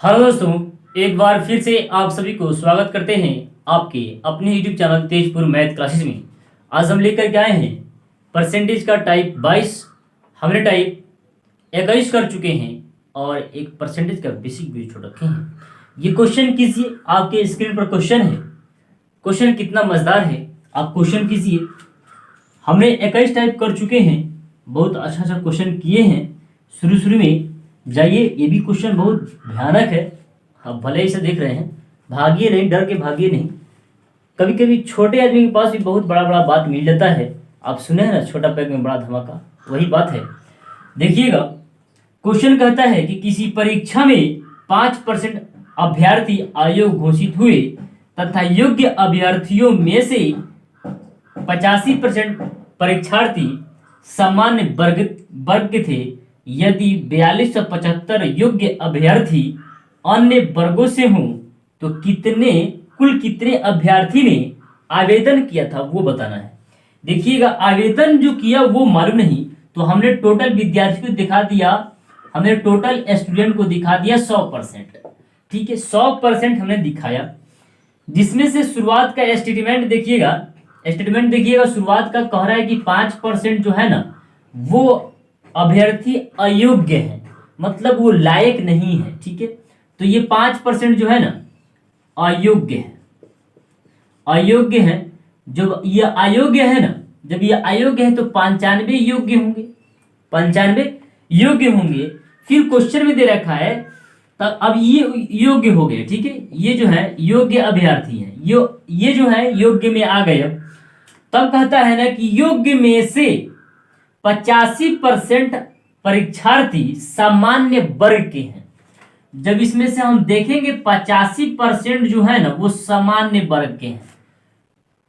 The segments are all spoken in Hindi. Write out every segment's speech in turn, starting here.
हेलो दोस्तों, एक बार फिर से आप सभी को स्वागत करते हैं आपके अपने YouTube channel Tezpur math classes में। आज हम लेकर के आए हैं परसेंटेज का टाइप 22। हमने टाइप 21 कर चुके हैं और एक परसेंटेज का बेसिक भी छोड़ रखे हैं। ये क्वेश्चन कीजिए, आपके स्क्रीन पर क्वेश्चन है। क्वेश्चन कितना मजेदार है, आप क्वेश्चन कीजिए। हमने 21 टाइप कर चुके हैं, बहुत अच्छा क्वेश्चन किए हैं शुरू में। जाइए, ये भी क्वेश्चन बहुत भयानक है। आप भले ही से देख रहे हैं, भागिए नहीं, डर के भागिए नहीं। कभी कभी छोटे आदमी के पास भी बहुत बड़ा बड़ा बात मिल जाता है। आप सुने हैं ना, छोटा पैग में बड़ा धमाका, वही बात है। देखिएगा, क्वेश्चन कहता है कि किसी परीक्षा में 5% अभ्यर्थी आयोग घोषित हुए तथा योग्य अभ्यर्थियों में से 85% परीक्षार्थी सामान्य वर्ग के थे। यदि 4275 योग्य अभ्यर्थी अन्य वर्गों से हों तो कुल कितने अभ्यर्थी ने आवेदन किया था वो बताना है। देखिएगा, आवेदन जो किया वो मालूम नहीं, तो हमने टोटल विद्यार्थी को दिखा दिया, हमने टोटल स्टूडेंट को दिखा दिया 100%। ठीक है, 100% हमने दिखाया, जिसमें से शुरुआत का स्टेटमेंट देखिएगा, शुरुआत का कह रहा है कि 5% जो है ना वो अभ्यर्थी अयोग्य है, मतलब वो लायक नहीं है। ठीक है, तो ये 5% जो है ना अयोग्य है। जब ये अयोग्य है ना, जब ये अयोग्य है तो 95 योग्य होंगे, 95 योग्य होंगे। फिर क्वेश्चन में दे रखा है, तब अब ये योग्य हो गए। ठीक है, ये जो है योग्य अभ्यर्थी हैं, ये जो है योग्य में आ गए। तब कहता है ना कि योग्य में से 85% परीक्षार्थी सामान्य वर्ग के हैं। जब इसमें से हम देखेंगे 85% जो है ना वो सामान्य वर्ग के हैं,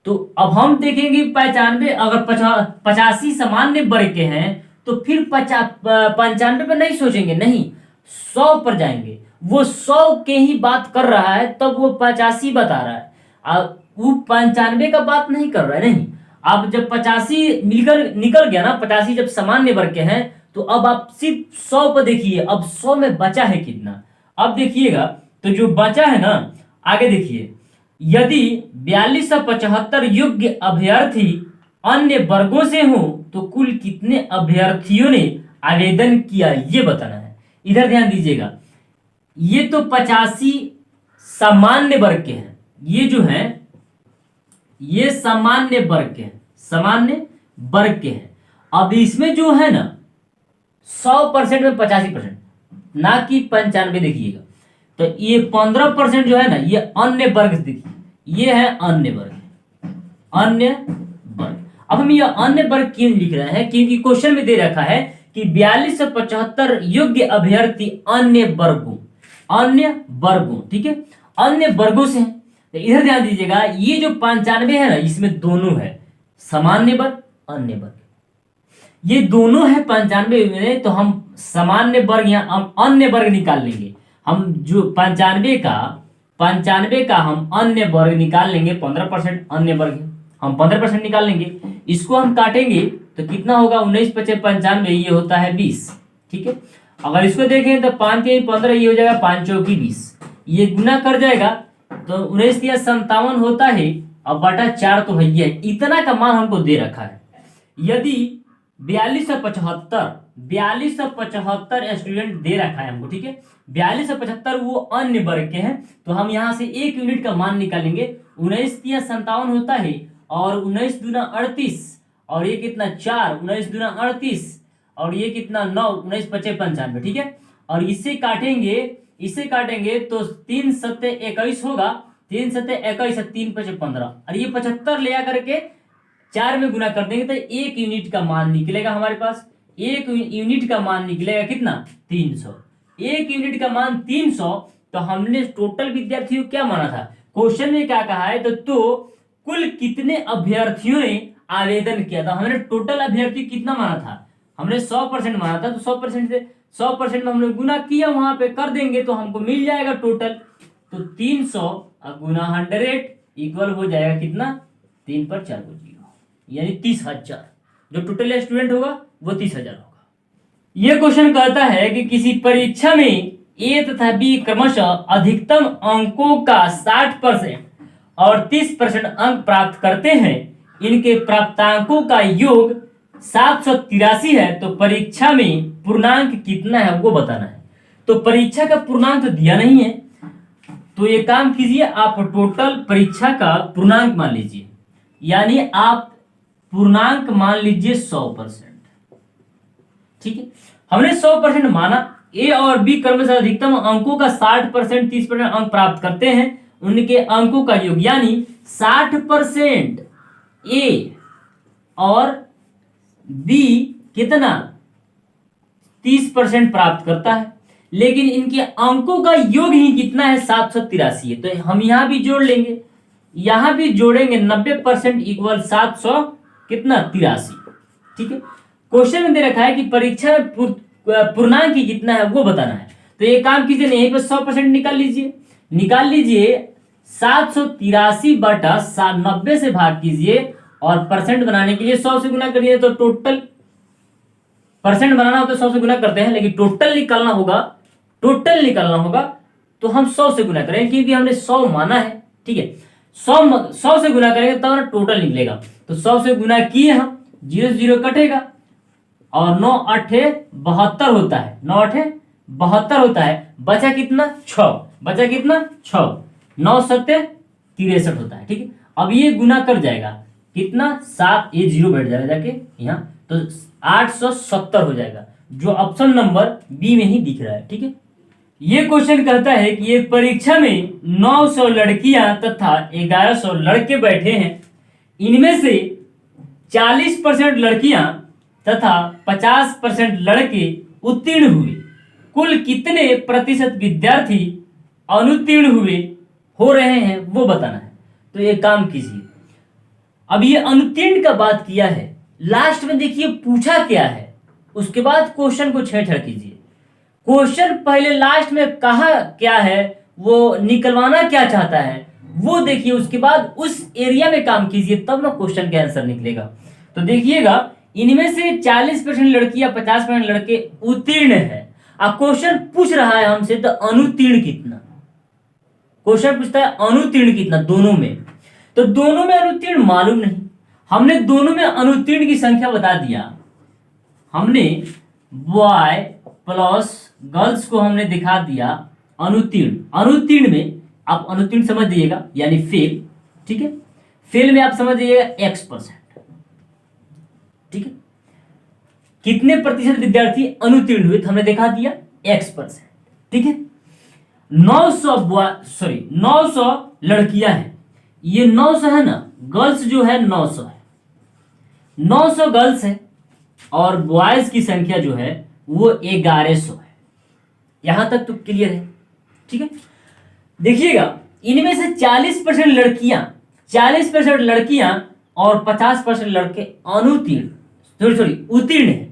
तो अब हम देखेंगे 95, अगर 85 सामान्य वर्ग के हैं तो फिर 95 पर नहीं सोचेंगे, नहीं 100 पर जाएंगे। वो 100 के ही बात कर रहा है, तब वो 85 बता रहा है, वो 95 का बात नहीं कर रहा है। नहीं, अब जब 85 निकल गया ना, 85 जब सामान्य वर्ग के हैं, तो अब आप सिर्फ 100 पर देखिए। अब 100 में बचा है कितना, अब देखिएगा। तो जो बचा है ना, आगे देखिए, यदि 4275 योग्य अभ्यर्थी अन्य वर्गों से हो तो कुल कितने अभ्यर्थियों ने आवेदन किया ये बताना है। इधर ध्यान दीजिएगा, ये तो 85 सामान्य वर्ग के हैं, ये जो है ये सामान्य वर्ग के हैं। अब इसमें जो है ना 100% में 85%, ना कि 95। देखिएगा, तो ये 15% जो है ना ये अन्य वर्ग, देखिए ये है अन्य वर्ग। अब हम ये अन्य वर्ग क्यों लिख रहे हैं, क्योंकि क्वेश्चन में दे रखा है कि 4275 योग्य अभ्यर्थी अन्य वर्गों, ठीक है, अन्य वर्गों से हैं। तो इधर ध्यान दीजिएगा, ये जो 95 है ना, इसमें दोनों है, सामान्य वर्ग अन्य वर्ग, ये दोनों है 95 में। तो हम सामान्य वर्ग या अन्य वर्ग निकाल लेंगे। हम जो 95 का हम अन्य वर्ग निकाल लेंगे, 15% अन्य वर्ग है, हम 15% निकाल लेंगे। इसको हम काटेंगे तो कितना होगा, 19 × 95, ये होता है 20। ठीक है, अगर इसको देखें तो 5 × 15 ये हो जाएगा, 5 × 4 = 20। ये गुना कर जाएगा तो 19 × 57 होता है, अब बटा 4 तो है, इतना का मान हमको दे रखा है। यदि 4275 स्टूडेंट दे रखा है हमको, ठीक है, 4275 वो अन्य वर्ग के हैं, तो हम यहाँ से 1 यूनिट का मान निकालेंगे। 19 × 57 होता है, और 19 दूना 38, और ये कितना 4, 19 दूना 38, और ये कितना 9, 19 × 5 = 95। ठीक है, और इसे काटेंगे तो 3 × 7 = 21 होगा, 3 × 7 = 21, 3 × 5 = 15, और ये 75 ले आकर के 4 में गुना कर देंगे तो 1 यूनिट का मान निकलेगा हमारे पास। 1 यूनिट का मान निकलेगा कितना, 300। 1 यूनिट का मान 300। तो हमने टोटल विद्यार्थियों क्या माना था, क्वेश्चन में क्या कहा है, तो कुल कितने अभ्यर्थियों ने आवेदन किया था। हमने टोटल अभ्यर्थी कितना माना था, हमने 100% माना था, तो 100% में हमने गुना किया, वहां पे कर देंगे तो हमको मिल जाएगा टोटल। तो 300 गुना 100 इक्वल हो जाएगा कितना, 3 पर 4 को 0, यानी 30,000। जो टोटल स्टूडेंट होगा वो 30,000 होगा। यह क्वेश्चन कहता है कि किसी परीक्षा में ए तथा बी क्रमशः अधिकतम अंकों का 60% और 30% अंक प्राप्त करते हैं, इनके प्राप्तांकों का योग 783 है, तो परीक्षा में पूर्णांक कितना है वो बताना है। तो परीक्षा का पूर्णांक तो दिया नहीं है, तो ये काम कीजिए, आप टोटल परीक्षा का पूर्णांक मान लीजिए, यानी आप पूर्णांक मान लीजिए 100%। ठीक है, हमने 100% माना। ए और बी क्रमशः अधिकतम अंकों का 60%, 30% अंक प्राप्त करते हैं, उनके अंकों का योग, यानी 60% ए और बी कितना 30% प्राप्त करता है, लेकिन इनके अंकों का योग ही कितना है 783 है। तो हम यहां भी जोड़ लेंगे, यहां भी जोड़ेंगे, 90% इक्वल 700 कितना 83। ठीक है, क्वेश्चन में दे रखा है कि परीक्षा में पूर्णांक कितना है वो बताना है। तो ये काम कीजिए, यहीं पे 100% निकाल लीजिए, 783 बटा 90 से भाग कीजिए, और परसेंट बनाने के लिए 100 से गुना करिए। तो टोटल परसेंट बनाना हो तो 100 से गुना करते हैं, लेकिन टोटल निकालना होगा तो हम 100 से गुना करेंगे, क्योंकि हमने 100 माना है। ठीक है, 100 से गुना करेंगे तब ना टोटल निकलेगा। तो 100 से गुना किए हम, 0 से 0 कटेगा, और 9 8 72 होता है, 9 8 72 होता है, बचा कितना 6, 9 7 63 होता है। ठीक है, अब ये गुना कर जाएगा कितना 7, ये 0 बैठ जाएगा जाके यहाँ, तो 870 हो जाएगा, जो ऑप्शन नंबर बी में ही दिख रहा है। ठीक है, ये क्वेश्चन कहता है कि एक परीक्षा में 900 लड़कियां तथा 1100 लड़के बैठे हैं, इनमें से 40% लड़कियां तथा 50% लड़के उत्तीर्ण हुए, कुल कितने प्रतिशत विद्यार्थी अनुत्तीर्ण हो रहे हैं वो बताना है। तो ये काम कीजिए, अब ये अनुत्तीर्ण का बात किया है, लास्ट में देखिए पूछा क्या है, उसके बाद क्वेश्चन को छेड़छाड़ कीजिए। क्वेश्चन पहले लास्ट में कहा क्या है, वो निकलवाना क्या चाहता है वो देखिए, उसके बाद उस एरिया में काम कीजिए, तब ना क्वेश्चन का आंसर निकलेगा। तो देखिएगा, इनमें से 40% लड़कियां 50% लड़के उत्तीर्ण है। अब क्वेश्चन पूछ रहा है हमसे तो अनुत्तीर्ण कितना, क्वेश्चन पूछता है अनुत्तीर्ण कितना दोनों में, तो दोनों में अनुत्तीर्ण मालूम नहीं, हमने दोनों में अनुत्तीर्ण की संख्या बता दिया। हमने बॉय प्लस गर्ल्स को हमने दिखा दिया अनुत्तीर्ण में, आप अनुत्तीर्ण समझ दीजिएगा यानी फेल। ठीक है, फेल में आप समझ दीजिएगा X%। ठीक है, कितने प्रतिशत विद्यार्थी अनुत्तीर्ण हुए, तो हमने दिखा दिया X%। ठीक है, 900 लड़कियां हैं, ये 900 है ना, गर्ल्स जो है 900 है, 900 गर्ल्स है, और बॉयज की संख्या जो है वो 1100 है। यहां तक तो क्लियर है। ठीक है, देखिएगा, इनमें से 40% लड़कियां और 50% लड़के उत्तीर्ण है।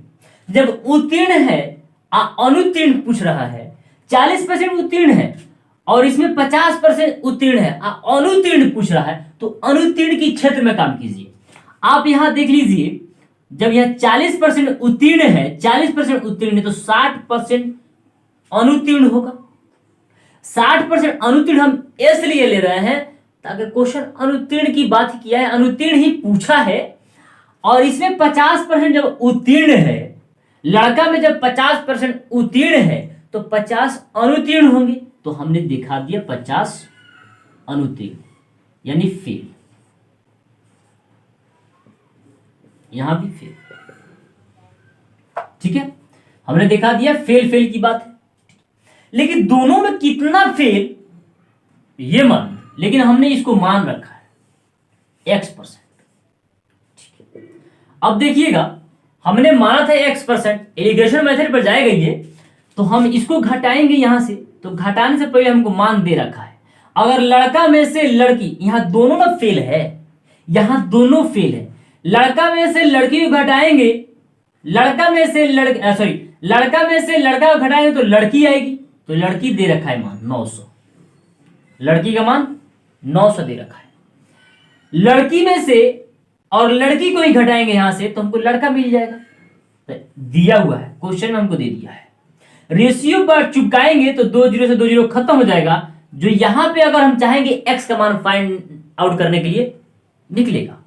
जब उत्तीर्ण है, अनुत्तीर्ण पूछ रहा है, 40% उत्तीर्ण है और इसमें 50% उत्तीर्ण है, अनुत्तीर्ण पूछ रहा है, तो अनुत्तीर्ण की क्षेत्र में काम कीजिए। आप यहां देख लीजिए, जब यह 40% उत्तीर्ण है, 40% उत्तीर्ण है, तो 60% अनुत्तीर्ण होगा। 60% अनुत्तीर्ण हम इसलिए ले रहे हैं ताकि क्वेश्चन अनुत्तीर्ण की बात ही किया है, अनुत्तीर्ण ही पूछा है, और इसमें 50% जब उत्तीर्ण है, लड़का में जब 50% उत्तीर्ण है तो 50 अनुत्तीर्ण होंगे, तो हमने दिखा दिया 50 अनुत्तीर्ण यानी फेल, यहां भी फेल। ठीक है, हमने दिखा दिया फेल की बात है, लेकिन दोनों में कितना फेल ये मान, लेकिन हमने इसको मान रखा है X%। ठीक है, अब देखिएगा, हमने माना था X%, एलिगेशन मेथड पर जाएगा ये, तो हम इसको घटाएंगे यहां से, तो घटाने से पहले हमको मान दे रखा है। अगर लड़का में से लड़की, यहां दोनों ना फेल है, यहां दोनों फेल है, लड़का में से लड़की को घटाएंगे, लड़का में से लड़का को घटाएंगे तो लड़की आएगी, तो लड़की दे रखा है मान 900, लड़की का मान 900 दे रखा है। लड़की में से और लड़की को ही घटाएंगे यहां से तो हमको लड़का मिल जाएगा, तो दिया हुआ है क्वेश्चन में, हमको दे दिया है। रेशियो पर चुपकाएंगे तो 2 जीरो से 2 जीरो खत्म हो जाएगा। जो यहां पे अगर हम चाहेंगे एक्स का मान फाइंड आउट करने के लिए निकलेगा।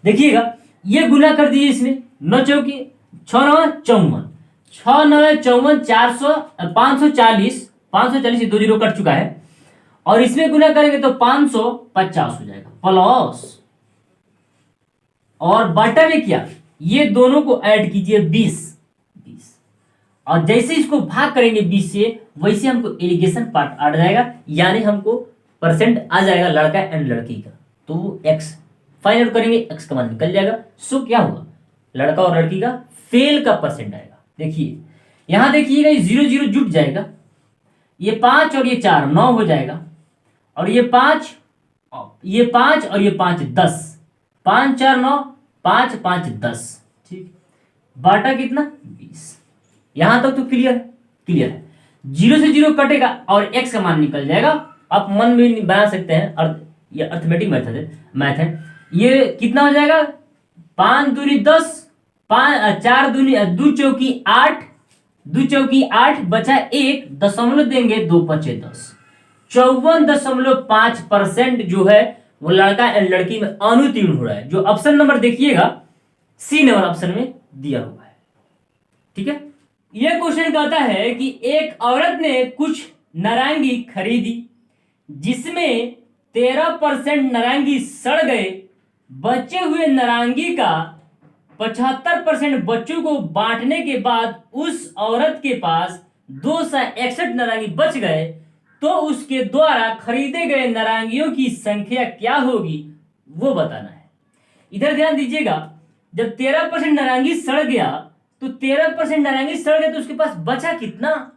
देखिएगा ये गुना कर दिए इसमें 9 चौकी 6 9 54, 6 9 54, 400 540 ये 2 जीरो कट चुका है और इसमें गुना करेंगे तो 550 हो जाएगा प्लस और बटा में क्या, ये दोनों को ऐड कीजिए 20 और जैसे इसको भाग करेंगे 20 से वैसे हमको एलिगेशन पार्ट आ जाएगा, यानी हमको परसेंट आ जाएगा लड़का एंड लड़की का। तो एक्स फाइंड आउट करेंगे, एक्स का मान निकल जाएगा। सो क्या होगा, लड़का और लड़की का फेल का परसेंट आएगा। देखिए यहां देखिएगा ये 0 0 जुट जाएगा, ये 5 और ये 4 9 हो जाएगा और ये 5 और ये 5 10, 5 4 9 5 5 10, ठीक। बाटा कितना 20। यहां तक तो क्लियर है। 0 से 0 कटेगा और एक्स का मान निकल जाएगा। आप मन में बना सकते हैं, ये अर्थमेटिक मैथ है। ये कितना हो जाएगा, 5 दूनी 10, 4 दूनी 2 चौकी 8, 2 चौकी 8 बचा 1 दशमलव देंगे 2 पचे 10, 54.5% जो है वो लड़का एंड लड़की में अनुत्तीर्ण हो रहा है। जो ऑप्शन नंबर देखिएगा सी नंबर ऑप्शन में दिया हुआ है, ठीक है। यह क्वेश्चन कहता है कि एक औरत ने कुछ नारंगी खरीदी जिसमें 13% नारंगी सड़ गए। बचे हुए नारंगी का 75% बच्चों को बांटने के बाद उस औरत के पास 261 नारंगी बच गए, तो उसके द्वारा खरीदे गए नारंगियों की संख्या क्या होगी वो बताना है। इधर ध्यान दीजिएगा, जब 13% नारंगी सड़ गया तो 13% नारंगी सड़ गया तो उसके पास बचा कितना,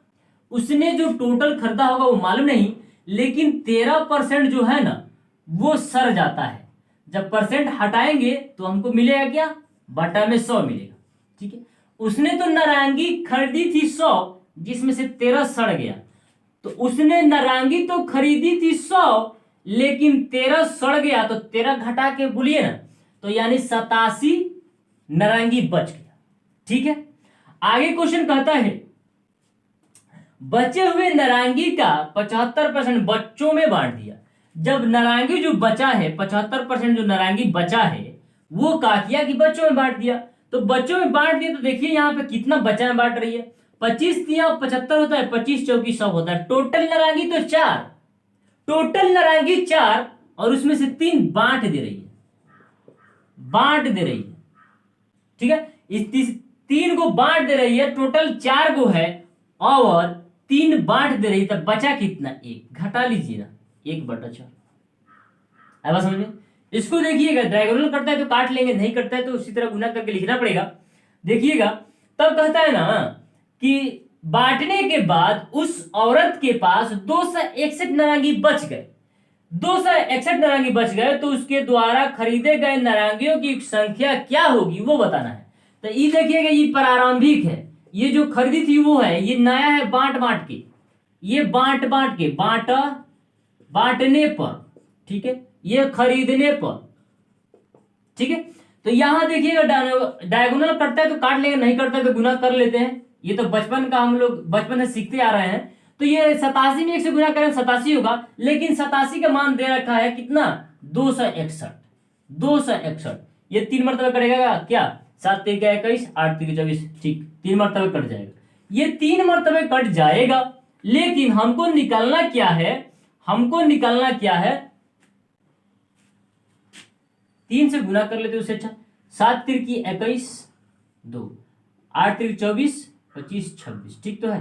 उसने जो टोटल खरीदा होगा वो मालूम नहीं, लेकिन 13% जो है ना वो सड़ जाता है। जब परसेंट हटाएंगे तो हमको मिलेगा क्या, बटा में 100 मिलेगा, ठीक है। उसने तो नारंगी खरीदी थी 100 जिसमें से 13 सड़ गया, तो उसने नारंगी तो खरीदी थी 100 लेकिन 13 सड़ गया, तो 13 घटा के बोलिए ना, तो यानी 87 नारंगी बच गया, ठीक है। आगे क्वेश्चन कहता है बचे हुए नारंगी का 75% बच्चों में बांट दिया। जब नारंगी जो बचा है 75% जो नारंगी बचा है वो का किया कि बच्चों में बांट दिया, तो बच्चों में बांट दिया तो देखिए यहाँ पे कितना बच्चा में बांट रही है, 25 दिया 75 होता है, 25 चौकी 100 होता है, टोटल नारंगी तो 4, टोटल नारंगी 4 और उसमें से 3 बांट दे रही है, ठीक है। इस 3 को बांट दे रही है, टोटल 4 को है और 3 बांट दे रही है, तब बचा कितना 1, घटा लीजिए ना 1/4। अब समझ में, इसको देखिएगा डायगोनल करता है तो काट लेंगे, नहीं करता है तो उसी तरह गुना करके लिखना पड़ेगा। देखिएगा तब कहता है ना कि बांटने के बाद उस औरत के पास 261 नारंगी बच गए, 261 नारंगी बच गए, तो उसके द्वारा खरीदे गए नारंगियों की संख्या क्या होगी वो बताना है। तो ये देखिएगा ये प्रारंभिक है, ये जो खरीदी थी वो है, ये नया है बांट के, ये बांट के बांटने पर, ठीक है, ये खरीदने पर, ठीक है। तो यहां देखिएगा डायगोनल करता है तो काट लेंगे, नहीं करता है तो गुना कर लेते हैं। ये तो बचपन का हम लोग बचपन से सीखते आ रहे हैं। तो ये 87 में 1 से गुना करें 87 होगा, लेकिन 87 का मान दे रखा है कितना 261, ये 3 मरतबा करेगा क्या, 7 3 21 8 3 24, ठीक 3 मरतबे कट जाएगा, ये 3 मरतबे कट जाएगा। लेकिन हमको निकालना क्या है, 3 से गुना कर लेते उससे अच्छा, 7 3 21 2, 8 3 24 25 26, ठीक तो है,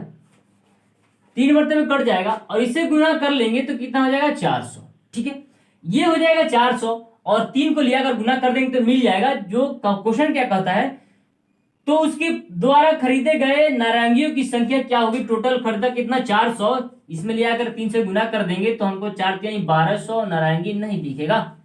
3 मरतबे कट जाएगा और इससे गुना कर लेंगे तो कितना हो जाएगा 400, ठीक है। ये हो जाएगा 400 और 3 को लिया अगर गुना कर देंगे तो मिल जाएगा। जो क्वेश्चन क्या कहता है, तो उसके द्वारा खरीदे गए नारंगियों की संख्या क्या होगी, टोटल खरीदा कितना 400, इसमें लिया अगर 3 से गुना कर देंगे तो हमको 4 3 1200 नारंगी नहीं दिखेगा।